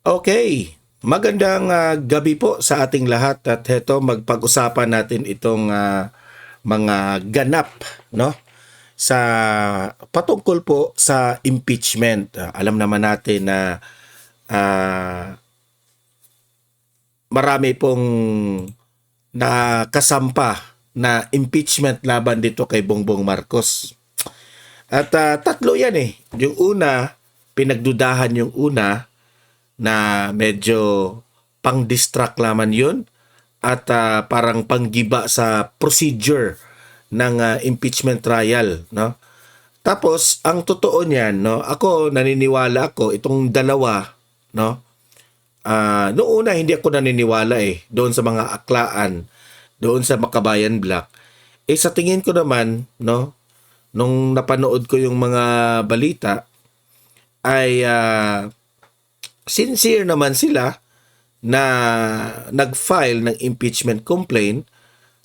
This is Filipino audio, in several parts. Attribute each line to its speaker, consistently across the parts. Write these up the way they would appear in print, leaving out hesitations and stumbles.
Speaker 1: Okay, magandang gabi po sa ating lahat at heto magpag-usapan natin itong mga ganap, no, sa patungkol po sa impeachment. Alam naman natin na ah, marami pong nakasampa na impeachment laban dito kay Bongbong Marcos. At tatlo yan eh. Yung una, pinagdudahan yung una na medyo pang-distract laman yun at parang panggiba sa procedure ng impeachment trial, no? Tapos ang totoo niyan, no, ako naniniwala ako itong dalawa, no. Noong una hindi ako naniniwala doon sa mga aklaan, doon sa Makabayan Black. Sa tingin ko naman, no, nung napanood ko yung mga balita ay sincere naman sila na nag-file ng impeachment complaint.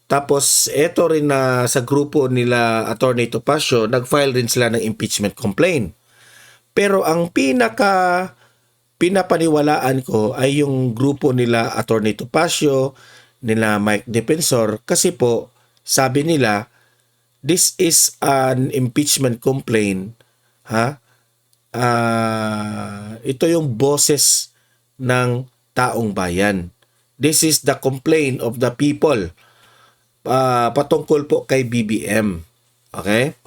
Speaker 1: Tapos eto rin na sa grupo nila Attorney Topacio, nag-file rin sila ng impeachment complaint. Pero ang pinapaniwalaan ko ay yung grupo nila Attorney Topacio, nila Mike Defensor, kasi po sabi nila this is an impeachment complaint, ha? Ito yung boses ng taong bayan. This is the complaint of the people patungkol po kay BBM. Okay?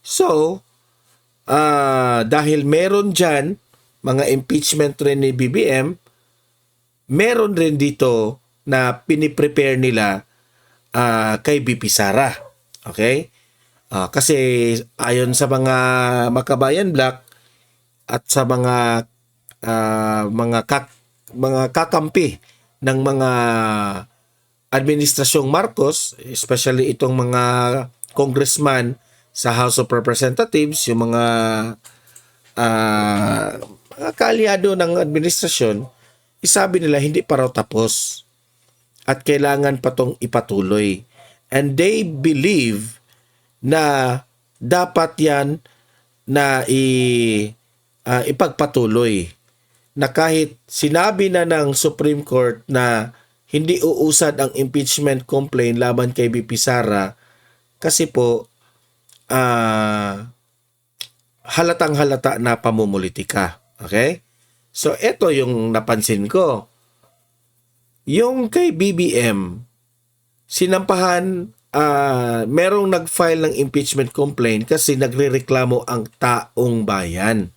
Speaker 1: So, dahil meron dyan mga impeachment rin ni BBM, meron rin dito na piniprepare nila kay BP Sara. Okay? Kasi ayon sa mga Makabayan Black at sa mga kakampi ng mga administrasyong Marcos, especially itong mga congressman sa House of Representatives, yung mga kaalyado ng administrasyon, isabi nila hindi pa raw tapos at kailangan pa tong ipatuloy. And they believe na dapat yan na ipagpatuloy, na kahit sinabi na ng Supreme Court na hindi uusad ang impeachment complaint laban kay BP Sara kasi po halatang halata na pamumulitika. Okay? So ito yung napansin ko. Yung kay BBM, sinampahan, merong nag-file ng impeachment complaint kasi nagrereklamo ang taong bayan.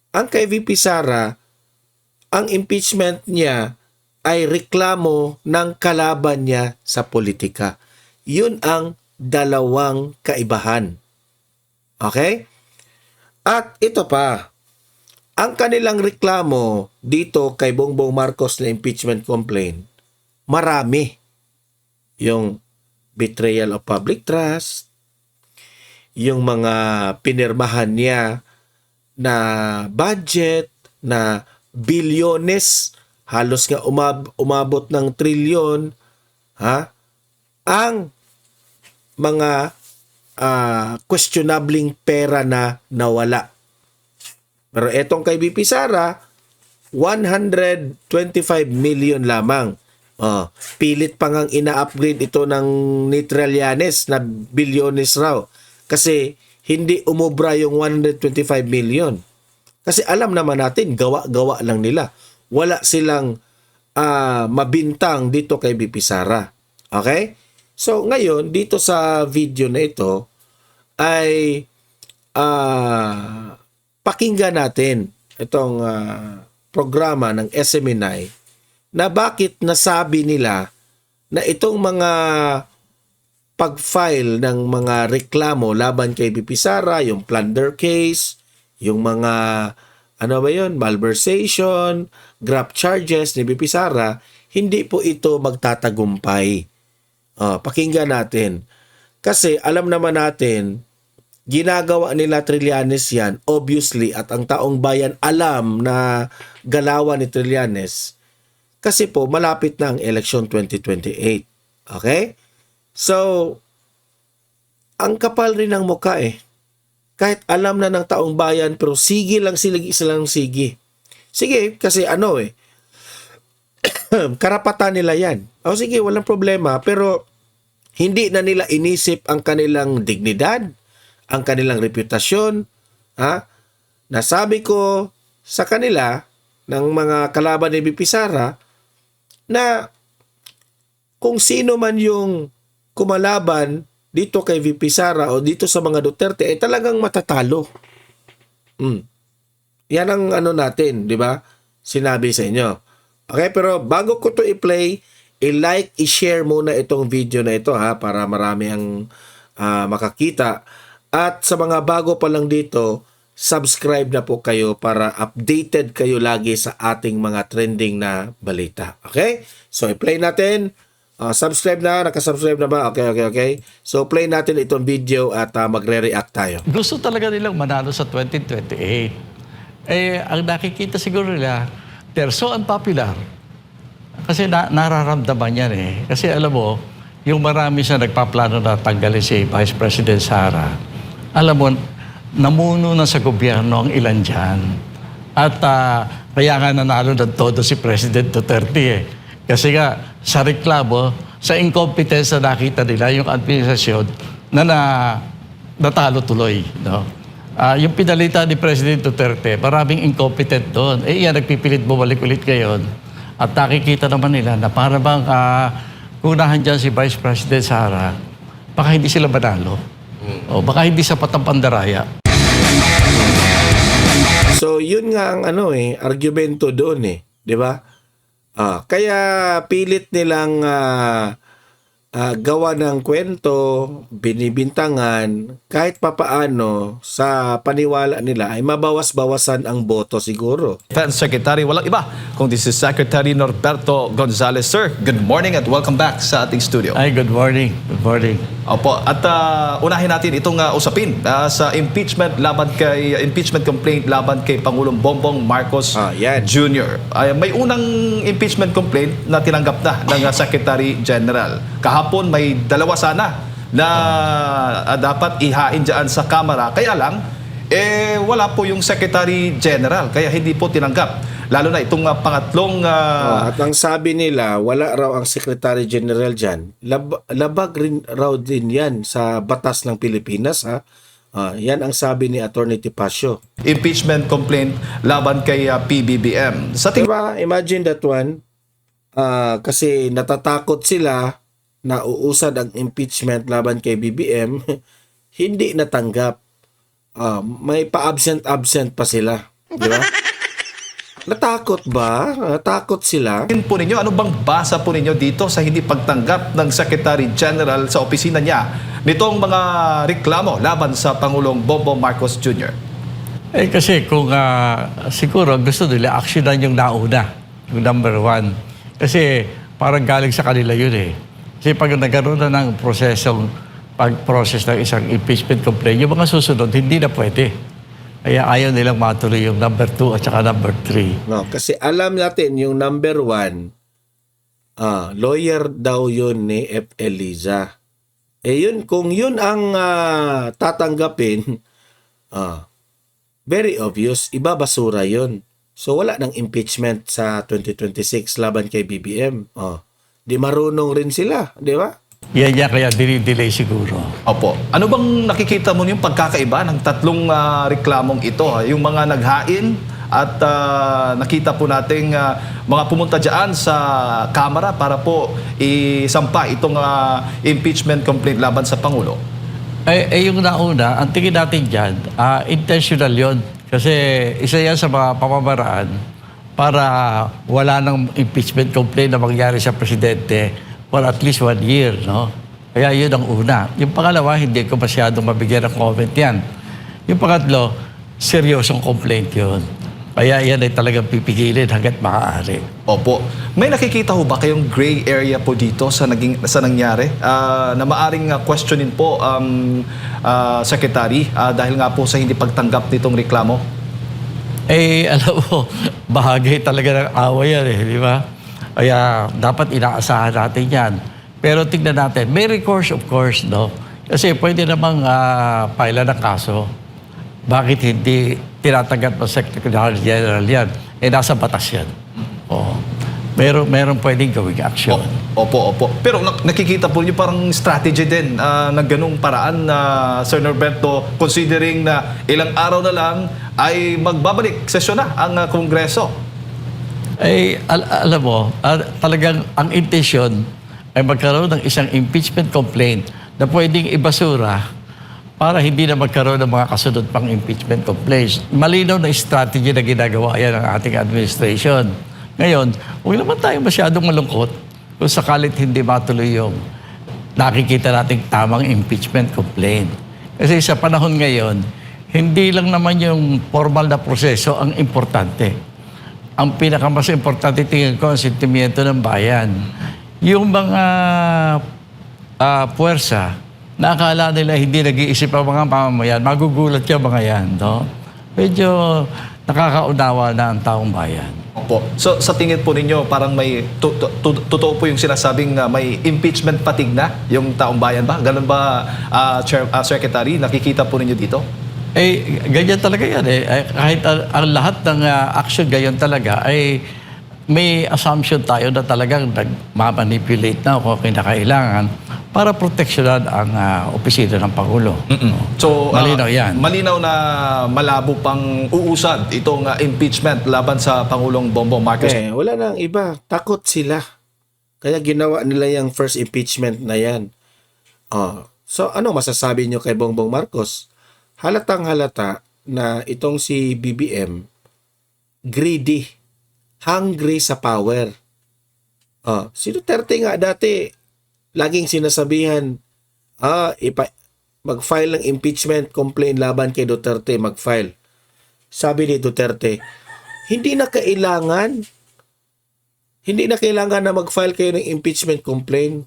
Speaker 1: Ang kay VP Sara, ang impeachment niya ay reklamo ng kalaban niya sa politika. Yun ang dalawang kaibahan. Okay? At ito pa, ang kanilang reklamo dito kay Bongbong Marcos na impeachment complaint, marami. Yung betrayal of public trust, yung mga pinirmahan niya na budget na bilyones, halos nga umabot ng trilyon, ha? Ang mga questionabling pera na nawala. Pero etong kay BP Sara, 125 million lamang. Pilit pa ngang ina-upgrade ito ng ni Trillanes na bilyones raw. Kasi hindi umubra yung 125 million. Kasi alam naman natin, gawa-gawa lang nila. Wala silang mabintang dito kay BP Sara. Okay? So ngayon, dito sa video na ito, ay pakinggan natin itong programa ng SMNI na bakit nasabi nila na itong mga pag-file ng mga reklamo laban kay BP Sara, yung plunder case, yung mga malversation, graft charges ni BP Sara, hindi po ito magtatagumpay. Pakinggan natin. Kasi alam naman natin, ginagawa nila Trillanes yan, obviously, at ang taong bayan alam na galawan ni Trillanes kasi po malapit na ang election 2028. Okay? So, ang kapal rin ng mukha Kahit alam na ng taong bayan pero sige lang silang sige. Sige, kasi ano eh, karapatan nila yan. O sige, walang problema. Pero hindi na nila inisip ang kanilang dignidad, ang kanilang reputasyon. Ha? Nasabi ko sa kanila, ng mga kalaban ni VP Sara, na kung sino man yung kumalaban dito kay VP Sara o dito sa mga Duterte, ay talagang matatalo. Yan ang ano natin, di ba? Sinabi sa inyo. Okay, pero bago ko to i-play, i-like, i-share muna itong video na ito ha, para marami ang makakita. At sa mga bago pa lang dito, subscribe na po kayo para updated kayo lagi sa ating mga trending na balita. Okay? So, i-play natin. Subscribe na, nakasubscribe na ba? Okay. So, play natin itong video at magre-react tayo.
Speaker 2: Gusto talaga nilang manalo sa 2028. Ang nakikita siguro nila, they're so unpopular. Kasi nararamdaman yan eh. Kasi alam mo, yung marami sa nagpaplano na tanggalin si Vice President Sara, alam mo, namuno na sa gobyerno ang ilan dyan. At kaya nga nanalo ng todo si President Duterte eh. Kasi nga, sa reklamo, sa incompetence na nakita nila, yung administrasyon na natalo tuloy. No? Yung pinalita ni President Duterte, maraming incompetent doon. Yan, nagpipilit bumalik ulit ngayon. At nakikita naman nila na para bang kunahan dyan si Vice President Sara, baka hindi sila manalo. O baka hindi sapat ang pandaraya.
Speaker 1: So, yun nga ang argumento doon eh. Di ba? Kaya pilit nilang gawa ng kwento, binibintangan, kahit papaano sa paniwala nila ay mabawas-bawasan ang boto siguro.
Speaker 3: Defense Secretary, walang iba kung this is Secretary Norberto Gonzales. Sir, good morning at welcome back sa ating studio.
Speaker 2: Ay, good morning. Good morning.
Speaker 3: Opo, at unahin natin itong usapin sa impeachment complaint laban kay Pangulong Bongbong Marcos Jr. May unang impeachment complaint na tinanggap na ng Secretary General. Kahapon may dalawa sana na dapat ihain dyan sa Kamara. Kaya lang, wala po yung Secretary General. Kaya hindi po tinanggap. Lalo na itong pangatlong...
Speaker 1: At ang sabi nila, wala raw ang Secretary General dyan. Labag rin raw din yan sa batas ng Pilipinas. Yan ang sabi ni Atty. Tipacio.
Speaker 3: Impeachment complaint laban kay PBBM.
Speaker 1: Diba? Imagine that one. Kasi natatakot sila na uusad ang impeachment laban kay BBM, hindi natanggap. May pa-absent pa sila. Di ba? Natakot ba? Natakot sila?
Speaker 3: Po ninyo, ano bang basa po ninyo dito sa hindi pagtanggap ng Secretary General sa opisina niya nitong mga reklamo laban sa Pangulong Bongbong Marcos Jr.?
Speaker 2: Kasi kung siguro gusto nila aksyonan yung nauna, yung number 1. Kasi parang galing sa kanila yun eh. Kasi pag nagkaroon na ng pag-process ng isang impeachment complaint, yung mga susunod, hindi na pwede. Kaya ayaw nilang matuloy yung number 2 at saka number 3.
Speaker 1: No, kasi alam natin yung number 1, lawyer daw yun ni F. Eliza. Yun, kung yun ang tatanggapin, very obvious, ibabasura yun. So wala nang impeachment sa 2026 laban kay BBM. Di marunong rin sila, di ba?
Speaker 2: Yan kaya dinidelay siguro.
Speaker 3: Opo. Ano bang nakikita mo yung pagkakaiba ng tatlong reklamong ito? Yung mga naghain at nakita po nating mga pumunta dyan sa Kamara para po isampa itong impeachment complaint laban sa Pangulo.
Speaker 2: Yung nauna, ang tingin natin dyan, intentional yon. Kasi isa yan sa mga pamamaraan para wala ng impeachment complaint na mangyari sa presidente for at least 1 year, no? Kaya yun ang una. Yung pangalawa, hindi ko masyadong mabigyan ng comment yan. Yung pangatlo, seryosong complaint yun. Kaya yan ay talagang pipigilin hanggat maaari.
Speaker 3: Opo. May nakikita ho ba kayong gray area po dito sa nangyari? Na maaring questionin po Secretary dahil nga po sa hindi pagtanggap nitong reklamo?
Speaker 2: Alam mo, bahagi talaga ng away yan eh, di ba? Kaya dapat inaasahan natin yan. Pero tignan natin, may recourse of course, no? Kasi pwede namang paila ng kaso. Bakit hindi tinatanggap ng Secretary General yan? nasa batas yan. Oo. Meron pwedeng gawing action.
Speaker 3: Opo. Pero nakikita po niyo parang strategy din na ganung paraan na Sir Norberto, considering na ilang araw na lang ay magbabalik sesyon na ang Kongreso.
Speaker 2: Alam mo, talagang ang intensyon ay magkaroon ng isang impeachment complaint na pwedeng ibasura para hindi na magkaroon ng mga kasunod pang impeachment complaints. Malinaw na strategy na ginagawa yan ng ating administration. Ngayon, huwag naman tayo masyadong malungkot kung sakalit hindi matuloy yung nakikita nating tamang impeachment complaint. Kasi sa panahon ngayon, hindi lang naman yung formal na proseso ang importante. Ang pinakamas importante tingin ko ang sentimiento ng bayan. Yung mga puwersa na akala nila hindi nag-iisip ang mga mamamayan, magugulat yung mga yan. No? Medyo nakakaunawa na ang taong bayan.
Speaker 3: Opo. So sa tingin po ninyo, parang may totoo po yung sinasabing may impeachment fatigue na yung taong bayan ba? Ganun ba, Secretary? Nakikita po ninyo dito?
Speaker 2: Ganyan talaga yan eh. Kahit ang lahat ng action ganyan talaga ay may assumption tayo na talagang nagmamanipulate na kung kinakailangan para proteksyonan ang opisina ng Pangulo.
Speaker 3: So,
Speaker 2: malinaw yan.
Speaker 3: Malinaw na malabo pang uusad itong impeachment laban sa Pangulong Bongbong Marcos.
Speaker 1: Wala nang iba. Takot sila. Kaya ginawa nila yung first impeachment na yan. So, ano masasabi nyo kay Bongbong Marcos? Halatang halata na itong si BBM greedy, hungry sa power. Si Duterte nga dati laging sinasabihan, mag-file ng impeachment complaint laban kay Duterte, mag-file. Sabi ni Duterte, hindi na kailangan na mag-file kayo ng impeachment complaint.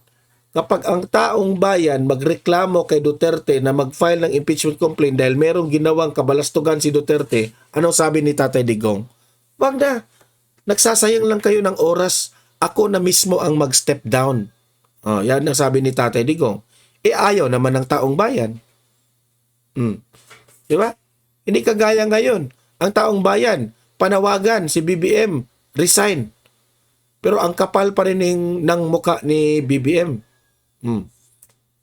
Speaker 1: Kapag ang taong bayan magreklamo kay Duterte na mag-file ng impeachment complaint dahil merong ginawang kabalastugan si Duterte, anong sabi ni Tatay Digong? Wag na. Nagsasayang lang kayo ng oras. Ako na mismo ang mag-step down. Yan ang sabi ni Tatay Digong. Ayaw naman ng taong bayan. Di ba? Hindi kagaya ngayon. Ang taong bayan, panawagan si BBM, resign. Pero ang kapal pa rin ng muka ni BBM.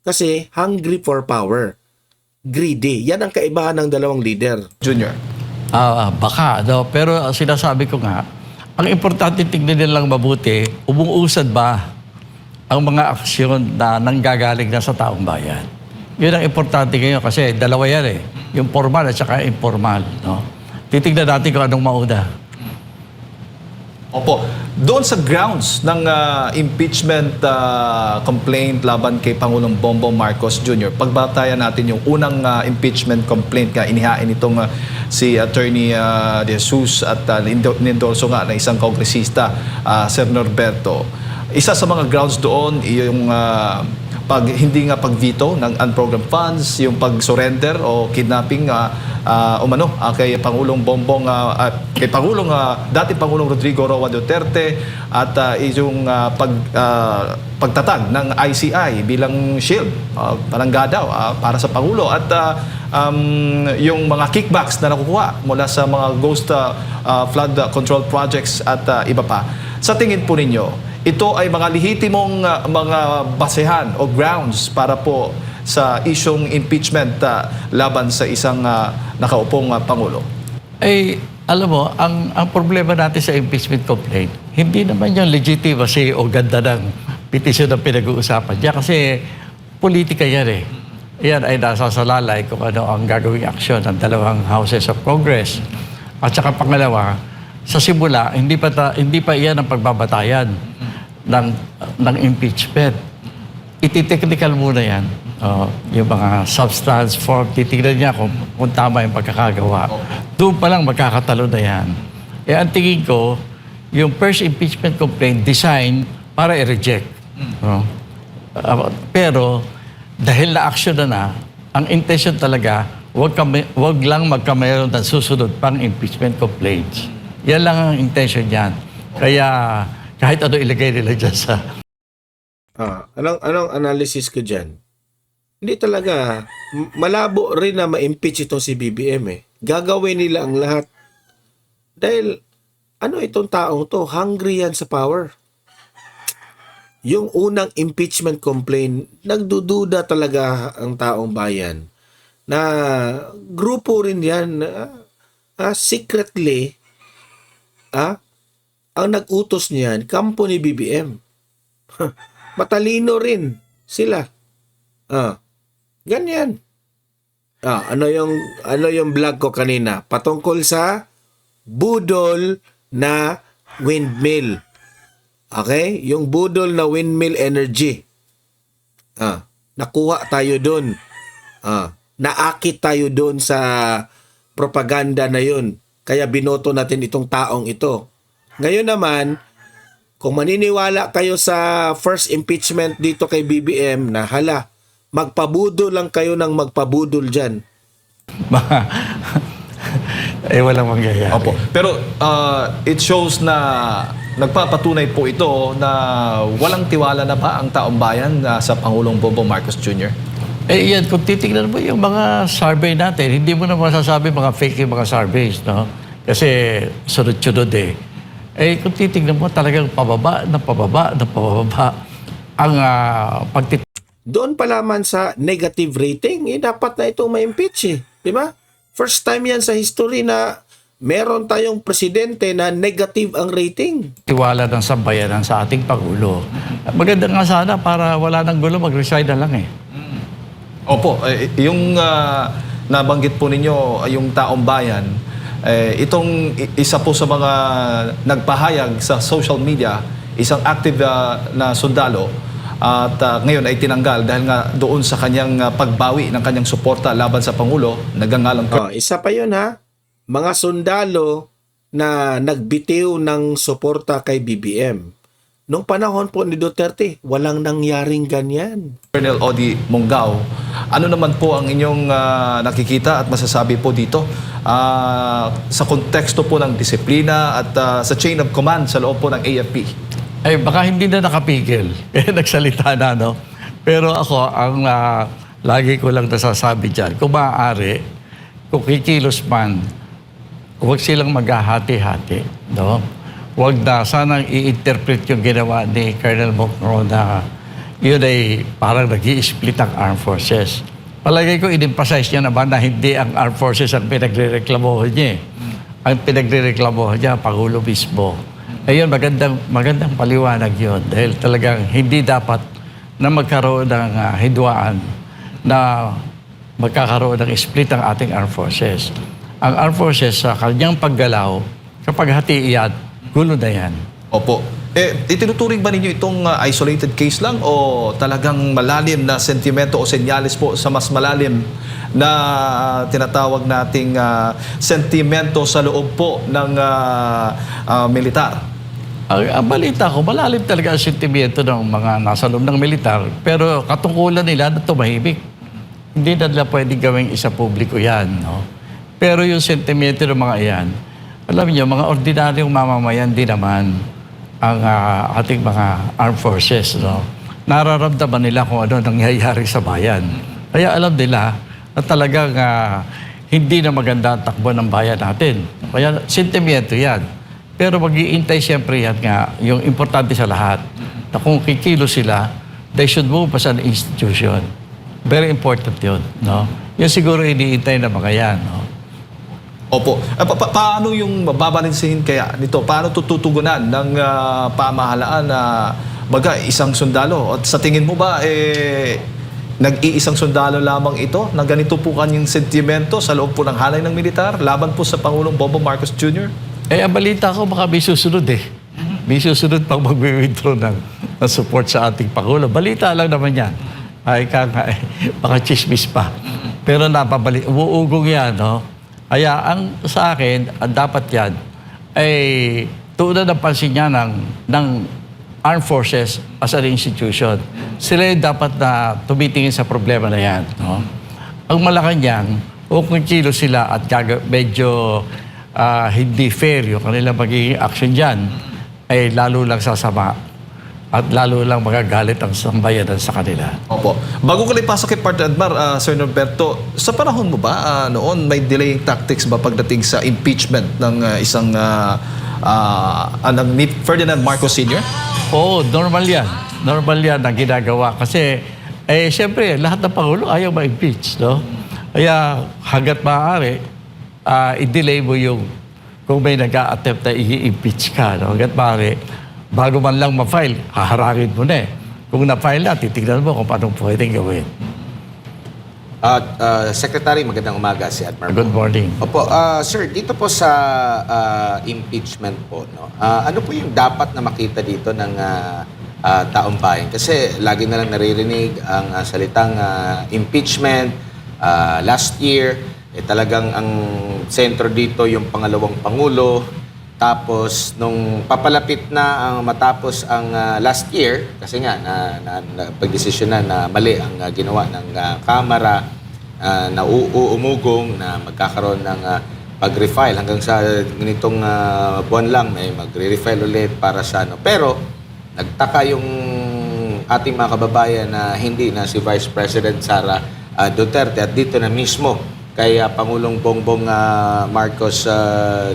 Speaker 1: Kasi hungry for power. Greedy. Yan ang kaibahan ng dalawang leader.
Speaker 3: Junior.
Speaker 2: Baka, no? Pero sinasabi ko nga, ang importante tignan nilang mabuti, umuusad ba ang mga aksyon na nanggagaling na sa taong bayan. Yun ang importante ngayon kasi dalawa yan eh. Yung formal at saka informal. No? Titignan natin kung anong mauna.
Speaker 3: Opo. Doon sa grounds ng impeachment complaint laban kay Pangulong Bongbong Marcos Jr., pagbatayan natin yung unang impeachment complaint na inihain itong si Attorney De Jesus at nindorso nga ng isang kongresista, Sir Norberto. Isa sa mga grounds doon yung hindi nga pag-veto ng unprogrammed funds, yung pag-surrender o kidnapping kay Pangulong Bongbong kay dating Pangulong Rodrigo Roa Duterte at yung pagtatag ng ICI bilang shield, palangga daw para sa Pangulo at yung mga kickbacks na nakukuha mula sa mga ghost flood control projects at iba pa. Sa tingin po ninyo, ito ay mga lehitimong mga basehan o grounds para po sa isyong impeachment laban sa isang nakaupong Pangulo?
Speaker 2: Alam mo, ang problema natin sa impeachment complaint, hindi naman yung legitimacy o ganda ng petisyon na pinag-uusapan niya kasi politika yan eh. Yan ay nasasalalay kung ano ang gagawing aksyon ng dalawang houses of Congress. At saka pangalawa, sa simula, hindi pa iyan ang pagbabatayan ng impeachment. Iti-technical muna yan. Yung mga substance form, titignan niya kung tama yung pagkakagawa. Doon pa lang magkakatalo na yan. Ang tingin ko, yung first impeachment complaint design para i-reject. Pero, dahil na-action na, ang intention talaga, wag lang magkameron ng susunod pang impeachment complaints. Yan lang ang intention niyan. Kaya, kahit ano ilagay nila dyan sa...
Speaker 1: Anong analysis ko dyan? Hindi talaga, malabo rin na ma-impeach itong si BBM eh. Gagawin nila ang lahat. Dahil ano itong taong to? Hungry yan sa power. Yung unang impeachment complaint, nagdududa talaga ang taong bayan na grupo rin yan, secretly, ang nag-utos niyan, kampo ni BBM. Matalino rin sila. Ganyan. Ano yung vlog ko kanina? Patungkol sa budol na windmill. Okay? Yung budol na windmill energy. Nakuha tayo doon. Naakit tayo doon sa propaganda na yun. Kaya binoto natin itong taong ito. Ngayon naman, kung maniniwala kayo sa first impeachment dito kay BBM na hala, magpabudol lang kayo ng magpabudol dyan.
Speaker 2: Walang mangyayari.
Speaker 3: Opo. Pero it shows na nagpapatunay po ito na walang tiwala na ba ang taong bayan sa Pangulong Bongbong Marcos Jr.?
Speaker 2: Yan, kung titignan mo yung mga survey natin, hindi mo na masasabi mga fake yung mga surveys, no? Kasi sunod-sunod kung titignan mo talagang pababa ang
Speaker 1: Doon pa lamang sa negative rating, dapat na itong ma-impeach Di ba? First time yan sa history na meron tayong presidente na negative ang rating.
Speaker 2: tiwala ng sambayanan sa ating Pangulo. Maganda nga sana para wala nang gulo, mag-resign na lang
Speaker 3: Opo. Yung nabanggit po ninyo, yung taong bayan, itong isa po sa mga nagpahayag sa social media, isang active na sundalo, at ngayon ay tinanggal dahil nga doon sa kanyang pagbawi ng kanyang suporta laban sa Pangulo, nagangalang
Speaker 1: Isa pa yun mga sundalo na nagbitiw ng suporta kay BBM. Nung panahon po ni Duterte, walang nangyaring ganyan.
Speaker 3: Colonel Odi Monggao. Ano naman po ang inyong nakikita at masasabi po dito sa konteksto po ng disiplina at sa chain of command sa loob po ng AFP?
Speaker 2: Baka hindi na nakapigil. Nagsalita na, no? Pero ako, ang lagi ko lang nasasabi dyan, kung maaari, kung kikilos man, huwag silang maghahati-hati, no? Huwag na sanang i-interpret yung ginawa ni Colonel Monggao na yun ay parang nag-i-split ang armed forces. Palagay ko, in-emphasize niya naman na hindi ang armed forces ang pinagre-reklamohan niya. Ang pinagre-reklamohan niya, Pangulo mismo. Ayun, magandang paliwanag yun. Dahil talagang hindi dapat na magkaroon ng hidwaan na magkakaroon ng split ang ating armed forces. Ang armed forces sa kanyang paggalaw, kapag hati iyan, gulo na yan.
Speaker 3: Opo. Itinuturing ba ninyo itong isolated case lang o talagang malalim na sentimento o senyales po sa mas malalim na tinatawag nating sentimento sa loob po ng militar?
Speaker 2: Ang balita ko, malalim talaga ang sentimento ng mga nasa loob ng militar, pero katungkulan nila na tumahimik. Hindi na nila pwedeng gawing isa publiko yan, no? Pero yung sentimento ng mga iyan, alam niyo, mga ordinaryong mamamayan din naman ang ating mga armed forces, no? Nararamdaman nila kung ano nangyayari sa bayan. Kaya alam nila na talagang hindi na maganda ang takbo ng bayan natin. Kaya sentimento yan. Pero mag-iintay siyempre yan nga, yung importante sa lahat, na kung kikilo sila, they should move as an institution. Very important yun, no? Yung siguro iniintay na mga yan, no?
Speaker 3: Opo. Paano yung babalansin kaya nito? Paano tututugunan ng pamahalaan na baga isang sundalo? At sa tingin mo ba, nag-iisang sundalo lamang ito na ganito po kanyang sentimento sa loob po ng halay ng militar laban po sa Pangulong Bongbong Marcos Jr.?
Speaker 2: Ang balita ko baka may susunod May susunod pang mag-withdraw ng support sa ating Pangulo. Balita lang naman yan. Baka chismis pa. Pero uugong yan, no? Kaya ang sa akin, dapat yan ay tuunan ng pansin niya ng armed forces as an institution. Sila yung dapat na tumitingin sa problema na yan, no? Ang Malacanang, kung kilo sila at medyo hindi fair yung kanilang magiging action dyan, ay lalo lang sasama at lalo lang magagalit ang sambayanan sa kanila.
Speaker 3: Opo. Bago ko lang ipasok kay Partner Admar, Sir Norberto, sa panahon mo ba noon may delaying tactics ba pagdating sa impeachment ng isang ni Ferdinand Marcos Sr.?
Speaker 2: Oo, normal yan. Normal yan ang ginagawa. Kasi, siyempre, lahat ng Pangulo ayaw ma-impeach, no? Kaya, hanggat maaari, i-delay mo yung kung may nag-a-attempt na i-impeach ka, no? Hanggat maaari, bago man lang ma-file, haharangin mo na eh. Kung na-file na, titignan mo kung paano pwedeng gawin.
Speaker 1: Secretary, magandang umaga si Admiral.
Speaker 2: Good morning.
Speaker 1: Opo, sir, dito po sa impeachment po, no? Ano po yung dapat na makita dito ng taong bayan? Kasi lagi na lang naririnig ang salitang impeachment. Last year, talagang ang sentro dito yung pangalawang pangulo. Tapos, nung papalapit na ang matapos ang last year, kasi nga, pagdesisyon na mali ang ginawa ng Kamara, na uumugong na magkakaroon ng pag-refile. Hanggang sa ganitong buwan lang, may magre-refile ulit para sa ano. Pero, nagtaka yung ating mga kababayan na hindi na si Vice President Sara Duterte at dito na mismo kay Pangulong Bongbong Marcos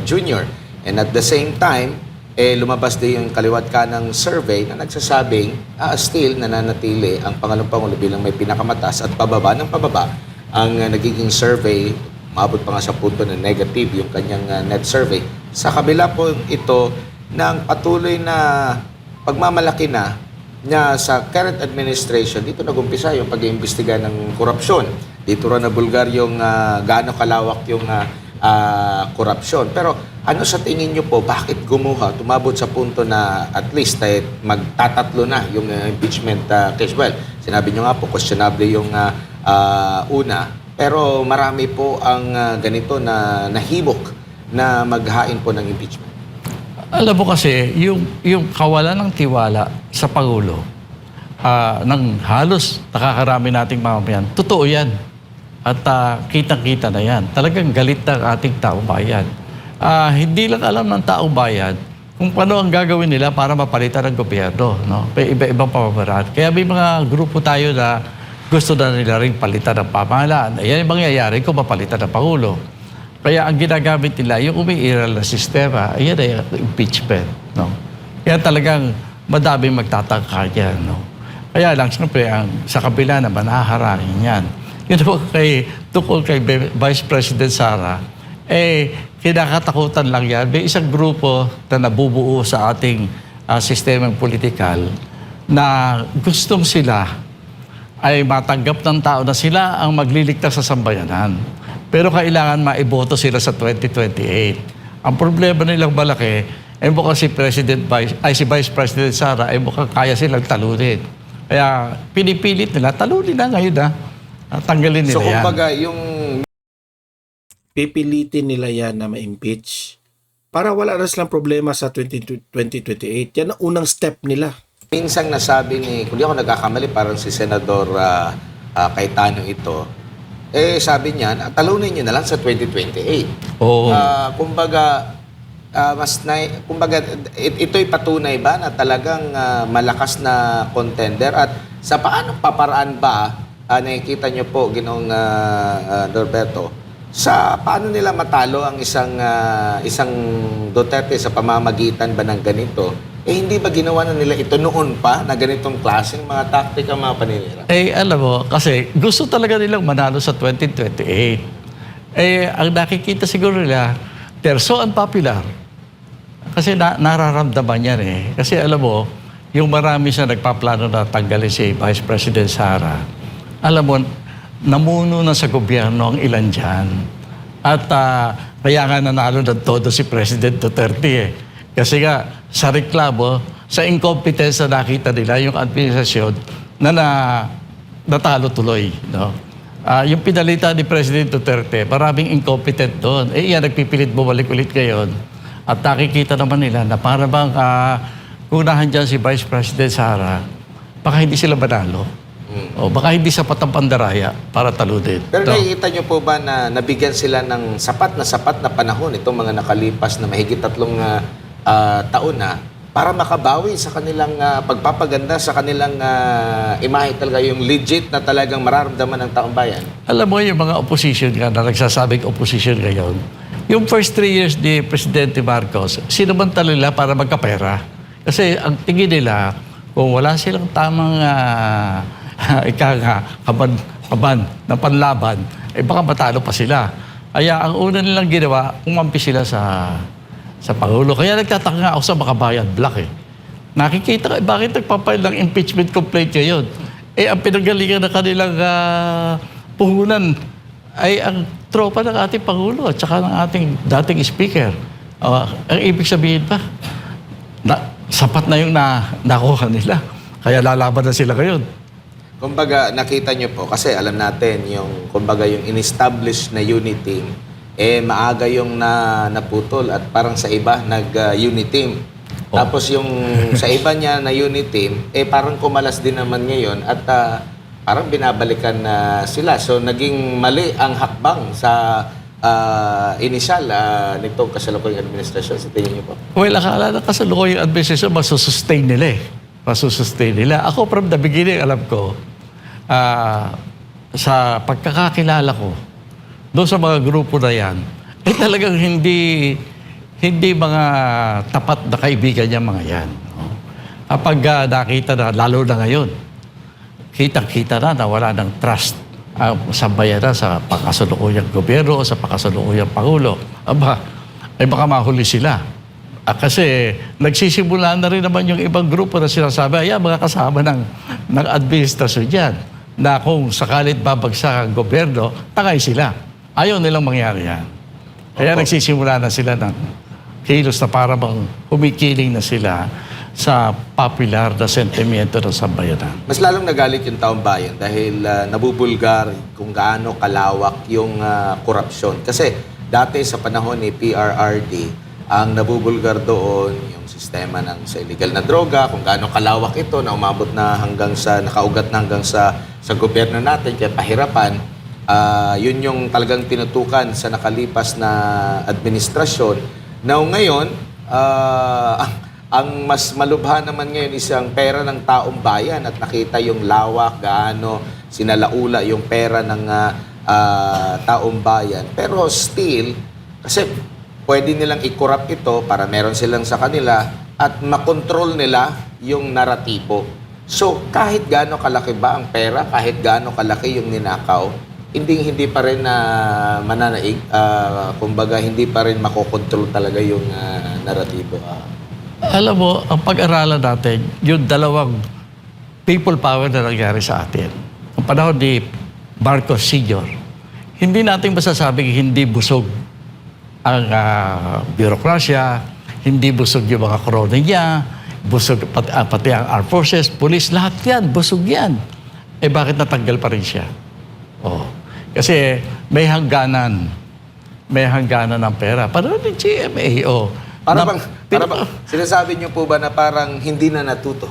Speaker 1: Jr. And at the same time, lumabas din yung kaliwat ka ng survey na nagsasabing still nananatili ang Pangalong Pangulo bilang may pinakamataas at pababa ng pababa ang nagiging survey. Maabot pa nga sa punto na negative yung kanyang net survey. Sa kabila po ito ng patuloy na pagmamalaki na sa current administration, dito nagumpisa yung pag-iimbestiga ng korupsyon. Dito rin nabulgar yung gaano kalawak yung korupsyon. Pero ano sa tingin nyo po, bakit tumabot sa punto na at least magtatatlo na yung impeachment case? Well, sinabi nyo nga po, questionable yung una. Pero marami po ang ganito na nahimok na maghain po ng impeachment.
Speaker 2: Alam mo kasi, yung kawalan ng tiwala sa Pangulo, ng halos nakakarami nating mamamayan, totoo yan. At kitang-kita na yan. Talagang galit ng ating taong bayan. Hindi lang alam ng taong bayan kung paano ang gagawin nila para mapalitan ng gobyerno. No? May iba-ibang pamamaraan. Kaya may mga grupo tayo na gusto na nila rin palitan ng pamahalaan. Ayan yung mangyayari kung mapalitan ng Pangulo. Kaya ang ginagamit nila, yung umiiral na sistema, ayan ay impeachment. No? Kaya talagang madaming magtatangka yan. No? Kaya lang, siyempre, sa kabila naman, haharangin yan. Yun po tungkol kay Vice President Sara, kinakatakutan lang yan. May isang grupo na nabubuo sa ating sistemang politikal na gustong sila ay matanggap ng tao na sila ang magliligtas sa sambayanan. Pero kailangan maiboto sila sa 2028. Ang problema nilang malaki, mukhang si Vice President Sara, mukhang kaya silang talunin. Kaya pinipilit nila, talunin na ngayon tanggalin nila yan.
Speaker 1: So kumbaga, yung pipilitin nila yan na ma-impeach para wala na silang problema sa 2028. Yan ang unang step nila. Minsang nasabi kung di ako nagkakamali, parang si Senador Cayetano ito, sabi niya, talunin niyo na lang sa 2028.
Speaker 2: Oo.
Speaker 1: Kumbaga, ito'y patunay ba na talagang malakas na contender at sa paanong paparaan ba nakikita niyo po, Ginoong Norberto, sa paano nila matalo ang isang Duterte sa pamamagitan ba ng ganito? Hindi ba ginawa na nila ito noon pa na ganitong klaseng mga taktika, mga paninira?
Speaker 2: Alam mo, kasi gusto talaga nilang manalo sa 2028. Ang nakikita siguro nila, they're so unpopular. Kasi nararamdaman yan Kasi alam mo, yung marami siya nagpaplano na tanggalin si Vice President Sara, alam mo, namuno na sa gobyerno ang ilan dyan. At kaya nga nanalo ng todo si President Duterte Kasi nga, sa reklamo, sa incompetence na nakita nila, yung administrasyon na natalo tuloy. No? Yung pinalita ni President Duterte, maraming incompetent doon. Iyan, nagpipilit bumalik ulit ngayon. At nakikita naman nila na para bang kunahan dyan si Vice President Sara, baka hindi sila manalo. O baka hindi sapat ang pandaraya para talunin.
Speaker 1: Pero nakikita nyo po ba na nabigyan sila ng sapat na panahon itong mga nakalipas na mahigit 3 taon na para makabawi sa kanilang pagpapaganda sa kanilang imahe talaga, yung legit na talagang mararamdaman ng taong bayan?
Speaker 2: Alam mo yung mga opposition nga na nagsasabing opposition ngayon, Yung first 3 years ni Presidente Marcos, sinamantala nila para magkapera. Kasi ang tingin nila, kung wala silang tamang kaban na panlaban, baka matalo pa sila. Kaya ang una nilang ginawa, umampi sila sa Pangulo. Kaya nagtataka nga ako sa Makabayan Black Nakikita ka, bakit nagpapail ng impeachment complaint ngayon? Ang pinagalingan na kanilang puhunan ay ang tropa ng ating Pangulo at saka ng ating dating speaker. Ang ibig sabihin pa, sapat na yung nakuha nila. Kaya lalaban na sila ngayon.
Speaker 4: Kumbaga, nakita nyo po, kasi alam natin, yung, kumbaga, yung in-establish na unit team, maaga yung naputol at parang sa iba, nag-unit team. Tapos yung sa iba niya na unit team, parang kumalas din naman ngayon at parang binabalikan na sila. So, naging mali ang hakbang sa inisyal nitong kasalukuyang administrasyon. Sa tingin niyo po?
Speaker 2: Well, akala na kasalukuyang administrasyon, masusustain nila Masusustain nila. Ako from the beginning, alam ko, sa pagkakakilala ko, doon sa mga grupo na yan, talagang hindi mga tapat na kaibigan niya mga yan. Kapag nakita na, lalo na ngayon, kitang-kita na wala ng trust sa bayanan, sa pakasalukuyang gobyerno o sa pakasalukuyang Pangulo. Baka mahuli sila. Kasi nagsisimula na rin naman yung ibang grupo na sinasabi, mga kasama ng administrasyon dyan, na kung sakalit babagsak ang gobyerno, tangay sila. Ayaw nilang mangyari yan. Kaya nagsisimula na sila ng kilos na para bang humikiling na sila sa popular na sentimiento ng sambayanan.
Speaker 4: Mas lalong nagalit yung taong bayan dahil nabubulgar kung gaano kalawak yung korupsyon. Kasi dati sa panahon ni PRRD, ang nabubulgar doon yung sistema sa illegal na droga, kung gaano kalawak ito na umabot na nakaugat na hanggang sa gobyerno natin, kaya pahirapan. Yun yung talagang tinutukan sa nakalipas na administrasyon. Now ngayon, ang mas malubha naman ngayon isang pera ng taong bayan at nakita yung lawak, gaano sinalaula yung pera ng taong bayan. Pero still, kasi pwede nilang i-corrupt ito para meron silang sa kanila at makontrol nila yung naratibo. So, kahit gaano kalaki ba ang pera, kahit gaano kalaki yung ninakaw, hindi pa rin mananaig, kumbaga hindi pa rin makokontrol talaga yung naratibo.
Speaker 2: Alam mo, ang pag-aralan natin, yung dalawang people power na nangyari sa atin. Ang panahon ni Marcos Sr., hindi natin masasabing hindi busog ang birokrasya, hindi busog yung mga korona niya, busog pati ang armed forces, police, lahat yan, busog yan. Bakit natanggal pa rin siya? Kasi may hangganan ng pera. Parang ni GMA,
Speaker 4: Para bang sinasabi niyo po ba na parang hindi na natuto?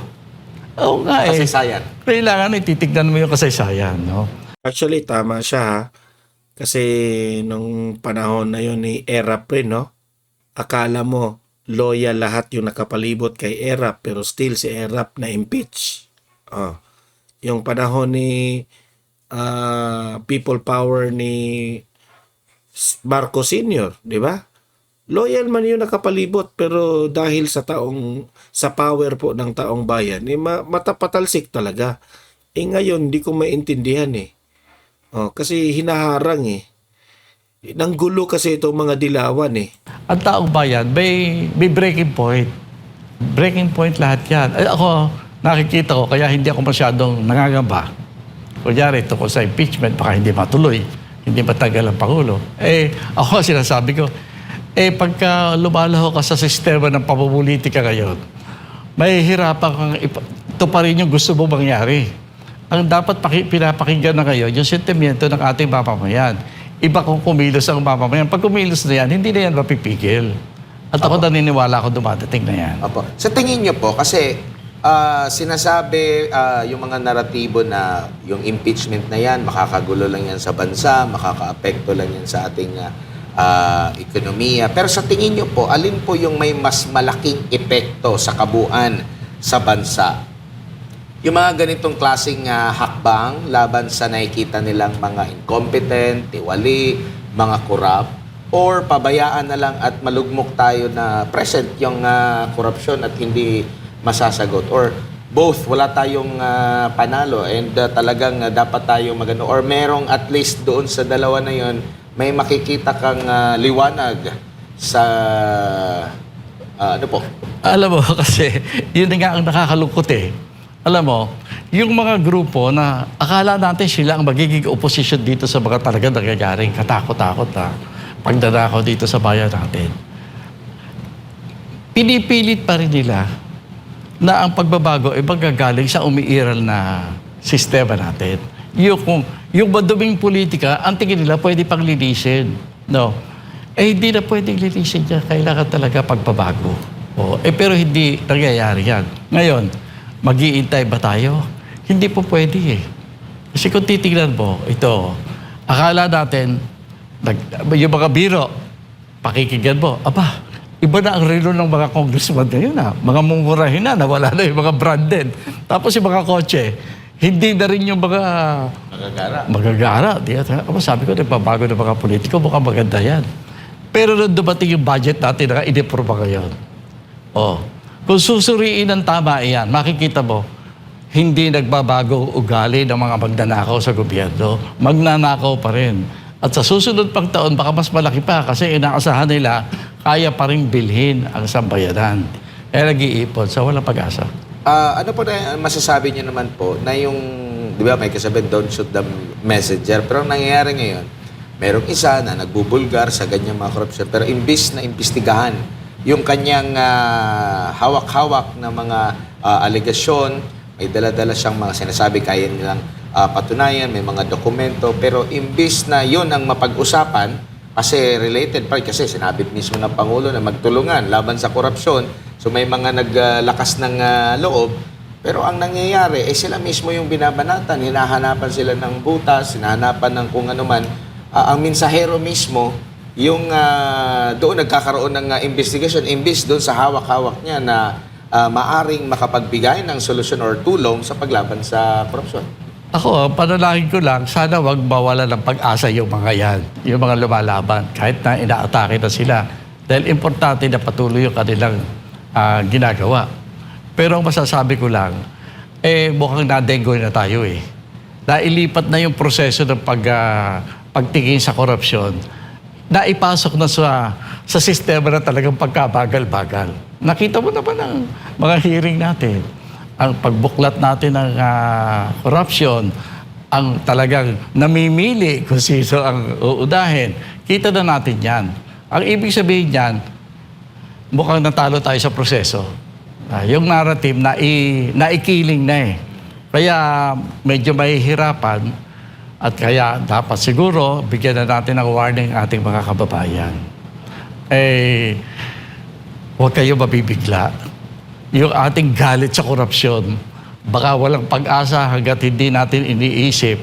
Speaker 2: Oo nga
Speaker 4: Kasaysayan.
Speaker 2: Kailangan titignan mo yung kasaysayan, no?
Speaker 1: Actually, tama siya ha. Kasi nung panahon na yun ni Erap rin, no? Akala mo loyal lahat yung nakapalibot kay Erap pero still si Erap na impeach. Yung panahon ni people power ni Marcos Sr., di ba? Loyal man yung nakapalibot pero dahil sa power po ng taong bayan, matapatalsik talaga. Ngayon, di ko maintindihan kasi hinaharang Nang gulo kasi itong mga dilawan
Speaker 2: Ang taong bayan, may breaking point. Breaking point lahat yan. Ako, nakikita ko, kaya hindi ako masyadong nangangamba. Kunyari, tungkol sa impeachment, baka hindi matuloy, hindi matagal ang Pangulo. Ako sinasabi ko, pagka lumalaho ka sa sistema ng pamumulitika ngayon, may hirapan kang ito pa rin yung gusto mo mangyari. Ang dapat pinapakinggan na ngayon, yung sentimiento ng ating mamamayan. Iba kung kumilos ang mamamayan. Pag kumilos na yan, hindi na yan mapipigil. At ako naniniwala ako dumadating na yan.
Speaker 4: Opo. Sa tingin niyo po, kasi sinasabi yung mga naratibo na yung impeachment na yan, makakagulo lang yan sa bansa, makakaapekto lang yan sa ating ekonomiya. Pero sa tingin niyo po, alin po yung may mas malaking epekto sa kabuuan sa bansa? Yung mga ganitong klaseng hakbang laban sa nakikita nilang mga incompetent, tiwali, mga corrupt, or pabayaan na lang at malugmok tayo na present yung korupsyon at hindi masasagot, or both, wala tayong panalo and talagang dapat tayong magano, or merong at least doon sa dalawa na yon may makikita kang liwanag sa ano po?
Speaker 2: Alam mo, kasi yun nga ang nakakalungkot eh. Alam mo, yung mga grupo na akala natin sila ang magiging opposition dito sa mga talagang nangyayaring katakot-takot na pagdadakaw dito sa bayan natin. Pinipilit pa rin nila na ang pagbabago ay magagaling sa umiiral na sistema natin. Yung maduming politika, ang tingin nila pwede pang linisin. No? Hindi na pwedeng linisin niya. Kailangan talaga pagbabago. Pero hindi nangyayari yan. Ngayon, mag-iintay ba tayo? Hindi po pwede eh. Kasi kung titignan mo, ito, akala natin, yung mga biro, pakikinggan mo, aba, iba na ang relo ng mga congressman ngayon mga mumurahin na, nawala na yung mga branded. Tapos yung mga kotse, hindi na rin yung mga magagara. Sabi ko, nagbabago ng mga politiko, mukhang maganda yan. Pero nung dumating yung budget natin, in-approve ngayon. Kung susuriin ng tama iyan, makikita mo, hindi nagbabago ugali ng mga magnanakaw sa gobyerno. Magnanakaw pa rin. At sa susunod pang taon, baka mas malaki pa kasi inaasahan nila, kaya pa rin bilhin ang sambayanan. Kaya nag-iipon sa walang pag-asa.
Speaker 4: Ano po na masasabi niyo naman po na yung, di ba may kasabihan, don't shoot the messenger. Pero ang nangyayari ngayon, merong isa na nagbubulgar sa ganyang mga korupsyon. Pero imbis na imbestigahan yung kanyang hawak-hawak na mga alegasyon, may dala-dala siyang mga sinasabi kaya nilang patunayan, may mga dokumento, pero imbis na yun ang mapag-usapan, kasi related pa, kasi sinabi mismo ng Pangulo na magtulungan laban sa korupsyon, so may mga naglakas ng loob, pero ang nangyayari, sila mismo yung binabanatan, hinahanapan sila ng butas, hinahanapan ng kung ano man, ang mensahero mismo, yung doon nagkakaroon ng investigation, imbis doon sa hawak-hawak niya na maaring makapagbigay ng solusyon or tulong sa paglaban sa korupsyon.
Speaker 2: Ako, panalangin ko lang, sana wag mawala ng pag-asa yung mga yan, yung mga lumalaban, kahit na inaatake na sila. Dahil importante na patuloy yung kanilang ginagawa. Pero ang masasabi ko lang, mukhang nadenggoy na tayo eh. Nailipat na yung proseso ng pagtingin sa korupsyon. Naipasok na sa sistema na talagang pagkabagal-bagal. Nakita mo naman ang mga hearing natin. Ang pagbuklat natin ng corruption, ang talagang namimili kung sino ang uunahin. Kita na natin yan. Ang ibig sabihin yan, mukhang natalo tayo sa proseso. Yung narrative, naikiling na eh. Kaya medyo mahihirapan at kaya dapat siguro bigyan na natin ng warning ating mga kababayan. Huwag kayo mabibigla. Yung ating galit sa korupsyon, baka walang pag-asa hanggat hindi natin iniisip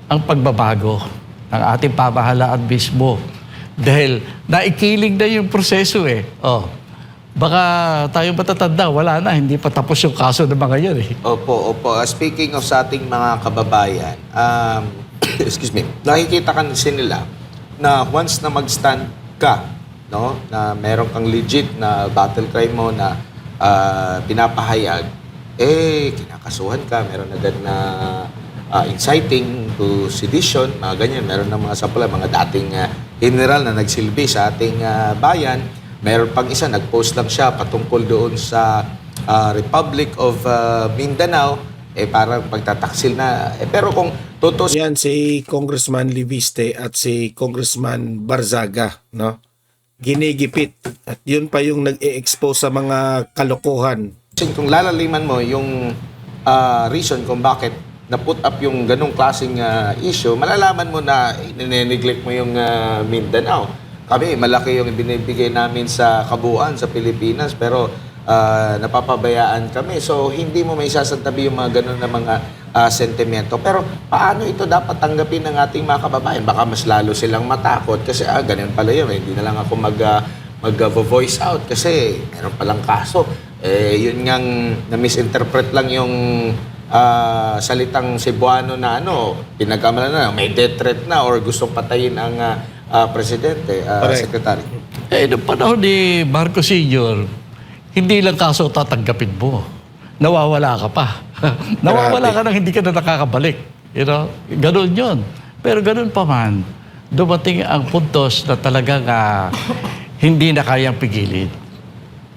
Speaker 2: ang pagbabago ng ating pamahalaan mismo. Dahil naikiling na yung proseso eh. Baka tayo matatanda, wala na, hindi pa tapos yung kaso ng mga yan eh.
Speaker 4: Opo. Speaking of sa ating mga kababayan, excuse me, nakikita kasi nila na once na mag-stand ka, no, na meron kang legit na battle cry mo na pinapahayag, kinakasuhan ka, meron agad na inciting to sedition, mga ganyan, meron ng mga sample, mga dating general na nagsilbi sa ating bayan. Meron pang isa, nag-post lang siya patungkol doon sa Republic of Mindanao, parang pagtataksil na. Pero kung totoo...
Speaker 1: Yan si Congressman Liviste at si Congressman Barzaga, no? Ginigipit. At yun pa yung nag-e-expose sa mga kalokohan.
Speaker 4: Kung lalaliman mo yung reason kung bakit na-put up yung ganong klaseng issue, malalaman mo na neglect mo yung Mindanao. Kami, malaki yung binibigay namin sa kabuuan sa Pilipinas, pero napapabayaan kami. So, hindi mo may sasantabi yung mga ganon na mga sentimento. Pero, paano ito dapat tanggapin ng ating mga kababayan? Baka mas lalo silang matakot kasi, ganun pala yun. Hindi na lang ako mag-voice out kasi meron palang kaso. Yun ngang na-misinterpret lang yung salitang Cebuano na pinagkamalan na, may death threat na or gustong patayin ang Presidente, Secretary.
Speaker 2: Noong panahon ni Marcos Sr., hindi lang kaso tatanggapin mo. Nawawala ka pa. Nawawala ka nang hindi ka na nakakabalik. You know? Ganun yun. Pero ganun pa man, dumating ang puntos na talagang hindi na kayang pigilin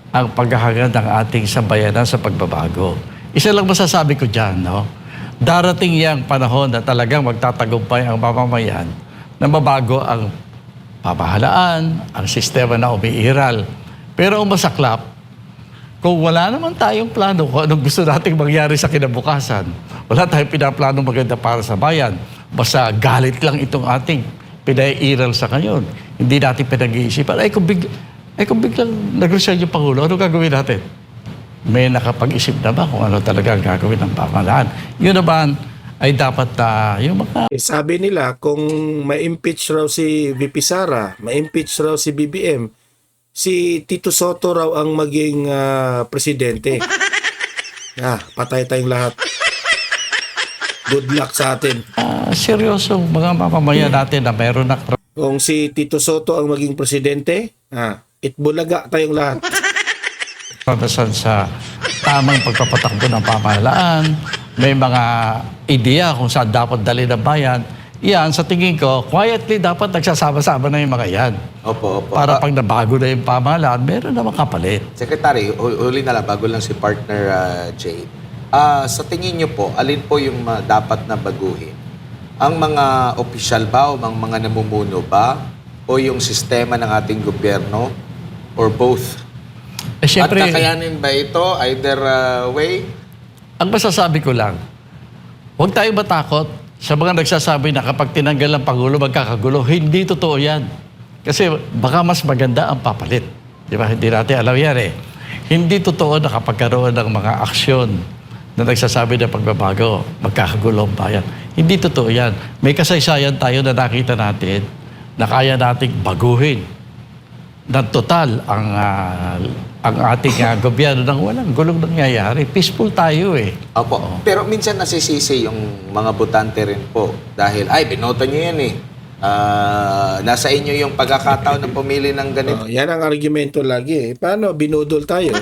Speaker 2: ang paghahangad ng ating sambayanan sa pagbabago. Isa lang masasabi ko dyan, no? Darating yang panahon na talagang magtatagumpay ang mamamayan na mabago ang pamahalaan, ang sistema na umiiral. Pero ang masaklap, kung wala naman tayong plano kung anong gusto nating mangyari sa kinabukasan, wala tayong pinaplano maganda para sa bayan, basta galit lang itong ating pinaiiral sa ngayon. Hindi natin pinag-iisipan. Ay kung biglang nag-resign yung Pangulo, ano gagawin natin? May nakapag-isip na ba kung ano talaga ang gagawin ng pamahalaan? Yun naman ay dapat yung mga...
Speaker 1: Sabi nila, kung ma-impeach raw si VP Sara, ma-impeach raw si BBM, si Tito Soto raw ang maging presidente. Patay tayong lahat. Good luck sa atin.
Speaker 2: Seryosong mga mamamayan natin na meron na...
Speaker 1: Kung si Tito Soto ang maging presidente, itbulaga tayong lahat.
Speaker 2: Pagdasan sa tamang pagpapatakbo ng pamahalaan, may mga ideya kung saan dapat dali ng bayan. Yan, sa tingin ko, quietly dapat nagsasama-sama na yung mga yan.
Speaker 4: Opo.
Speaker 2: Para pag nabago na yung pamahalaan, meron naman kapalit.
Speaker 4: Secretary, uli na lang, bago lang si partner Jay. Sa tingin niyo po, alin po yung dapat na baguhin? Ang mga opisyal ba o mga namumuno ba? O yung sistema ng ating gobyerno? Or both?
Speaker 2: Siyempre,
Speaker 4: at kakayanin ba ito either way?
Speaker 2: ang masasabi ko lang, huwag tayo matakot sa mga nagsasabi na kapag tinanggal ang Pangulo, magkakagulo. Hindi totoo yan. Kasi baka mas maganda ang papalit. Di ba? Hindi natin alam yan eh. Hindi totoo na kapag karoon ng mga aksyon na nagsasabi na pagbabago, magkakagulo ang bayan. Hindi totoo yan. May kasaysayan tayo na nakita natin na kaya nating baguhin ng total ang ating gobyerno nang walang gulong nangyayari. Peaceful tayo eh.
Speaker 4: Opo. Pero minsan nasisisi yung mga botante rin po. Dahil, binoto nyo yan eh. Nasa inyo yung pagkakataon na pumili ng ganito.
Speaker 1: Yan ang argumento lagi eh. Paano binudol tayo?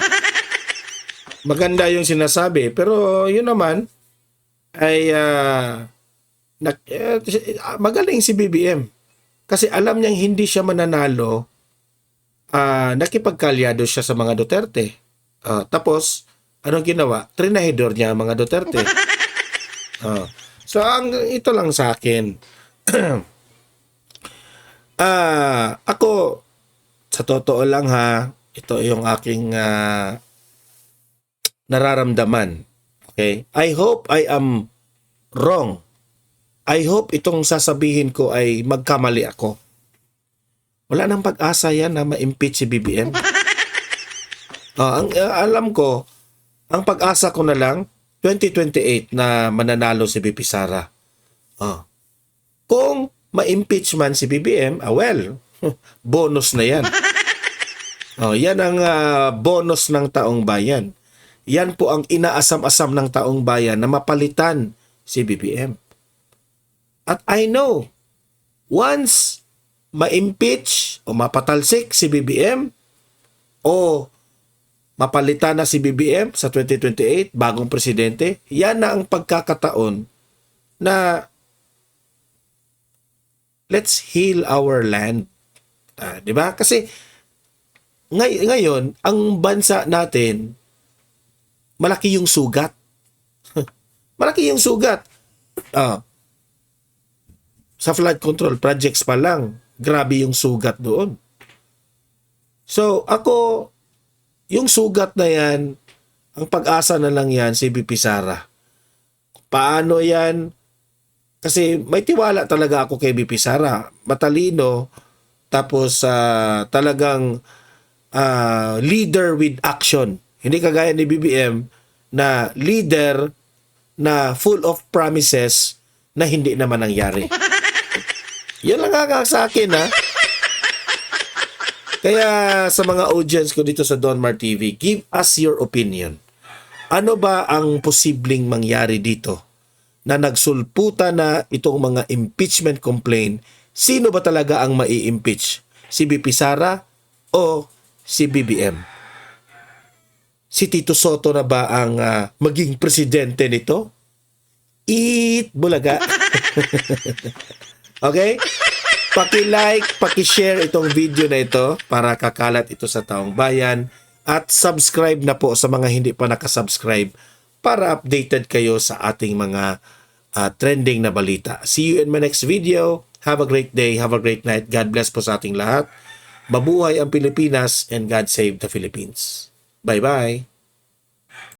Speaker 1: Maganda yung sinasabi. Pero yun naman ay magaling si BBM. Kasi alam niyang hindi siya mananalo. Nakipagkalyado siya sa mga Duterte. Tapos, anong ginawa? Trinahidor niya ang mga Duterte. So, ito lang sa akin. Ako, sa totoo lang ito yung aking nararamdaman. Okay? I hope I am wrong. I hope itong sasabihin ko ay magkamali ako. Wala nang pag-asa yan na ma-impeach si BBM. Alam ko, ang pag-asa ko na lang, 2028 na mananalo si BP Sara. Kung ma-impeach man si BBM, bonus na yan. Yan ang bonus ng taong bayan. Yan po ang inaasam-asam ng taong bayan na mapalitan si BBM. At I know, once ma-impeach o mapatalsik si BBM o mapalitan na si BBM sa 2028, bagong presidente, yan na ang pagkakataon na let's heal our land. Di ba? Kasi ngayon, ang bansa natin, malaki yung sugat. Malaki yung sugat. Sa flood control projects pa lang, grabe yung sugat doon. So, ako, yung sugat na yan, ang pag-asa na lang yan si BP Sara. Paano yan? Kasi may tiwala talaga ako kay BP Sara. Matalino, tapos talagang leader with action. Hindi kagaya ni BBM na leader na full of promises na hindi naman nangyari. Yan lang nga sa akin Kaya sa mga audience ko dito sa Donmar TV, give us your opinion. Ano ba ang posibleng mangyari dito na nagsulputa na itong mga impeachment complaint Sino ba talaga ang mai-impeach? Si BP Sara o si BBM? Si Tito Soto na ba ang maging presidente nito? Eat bulaga. Okay? Paki-like, paki-share itong video na ito para kakalat ito sa taong bayan at subscribe na po sa mga hindi pa nakasubscribe para updated kayo sa ating mga trending na balita. See you in my next video. Have a great day. Have a great night. God bless po sa ating lahat. Mabuhay ang Pilipinas and God save the Philippines. Bye-bye.